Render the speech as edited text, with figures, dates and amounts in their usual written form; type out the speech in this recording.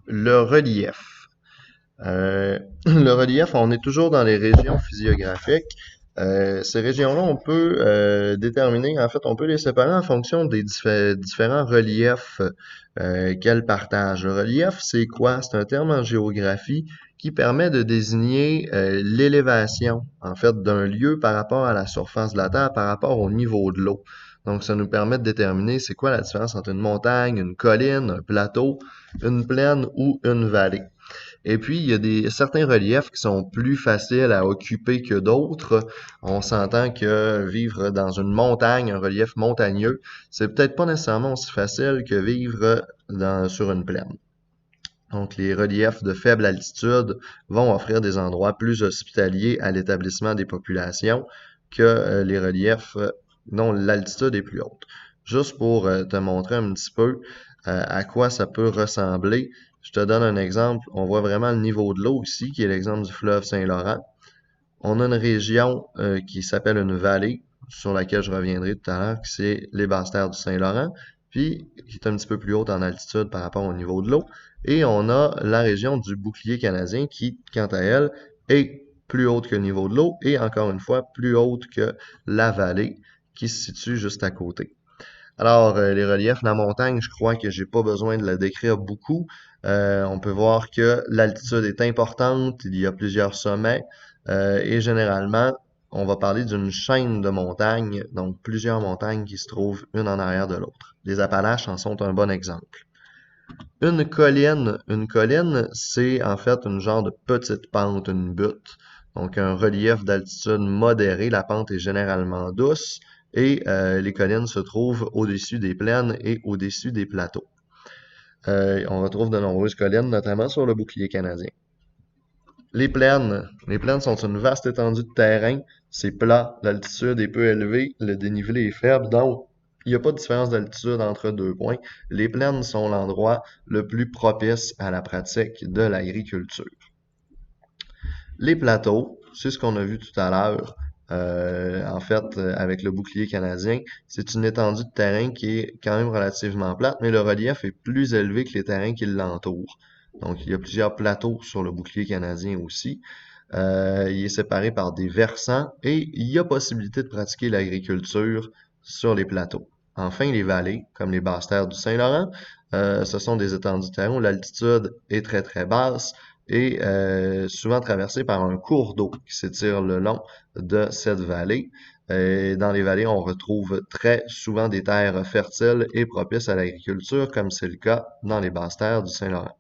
Le relief. Le relief, on est toujours dans les régions physiographiques. Ces régions-là, on peut déterminer, en fait, on peut les séparer en fonction des différents reliefs qu'elles partagent. Le relief, c'est quoi? C'est un terme en géographie qui permet de désigner l'élévation, en fait, d'un lieu par rapport à la surface de la Terre, par rapport au niveau de l'eau. Donc, ça nous permet de déterminer c'est quoi la différence entre une montagne, une colline, un plateau, une plaine ou une vallée. Et puis, il y a certains reliefs qui sont plus faciles à occuper que d'autres. On s'entend que vivre dans une montagne, un relief montagneux, c'est peut-être pas nécessairement aussi facile que vivre sur une plaine. Donc, les reliefs de faible altitude vont offrir des endroits plus hospitaliers à l'établissement des populations que les reliefs dont l'altitude est plus haute. Juste pour te montrer un petit peu à quoi ça peut ressembler, je te donne un exemple. On voit vraiment le niveau de l'eau ici, qui est l'exemple du fleuve Saint-Laurent. On a une région qui s'appelle une vallée, sur laquelle je reviendrai tout à l'heure, qui c'est les basses-terres du Saint-Laurent, puis qui est un petit peu plus haute en altitude par rapport au niveau de l'eau. Et on a la région du bouclier canadien qui, quant à elle, est plus haute que le niveau de l'eau et encore une fois plus haute que la vallée qui se situe juste à côté. Alors, les reliefs de la montagne, je crois que j'ai pas besoin de le décrire beaucoup. On peut voir que l'altitude est importante, il y a plusieurs sommets, et généralement, on va parler d'une chaîne de montagnes, donc plusieurs montagnes qui se trouvent une en arrière de l'autre. Les Appalaches en sont un bon exemple. Une colline, c'est en fait une genre de petite pente, une butte. Donc un relief d'altitude modérée, la pente est généralement douce et les collines se trouvent au-dessus des plaines et au-dessus des plateaux. On retrouve de nombreuses collines, notamment sur le bouclier canadien. Les plaines sont une vaste étendue de terrain, c'est plat, l'altitude est peu élevée, le dénivelé est faible, donc il n'y a pas de différence d'altitude entre deux points. Les plaines sont l'endroit le plus propice à la pratique de l'agriculture. Les plateaux, c'est ce qu'on a vu tout à l'heure. En fait, avec le bouclier canadien, c'est une étendue de terrain qui est quand même relativement plate, mais le relief est plus élevé que les terrains qui l'entourent. Donc, il y a plusieurs plateaux sur le bouclier canadien aussi. Il est séparé par des versants et il y a possibilité de pratiquer l'agriculture sur les plateaux. Enfin, les vallées, comme les basses-terres du Saint-Laurent, ce sont des étendues de terrain où l'altitude est très très basse et souvent traversée par un cours d'eau qui s'étire le long de cette vallée. Et dans les vallées, on retrouve très souvent des terres fertiles et propices à l'agriculture, comme c'est le cas dans les basses-terres du Saint-Laurent.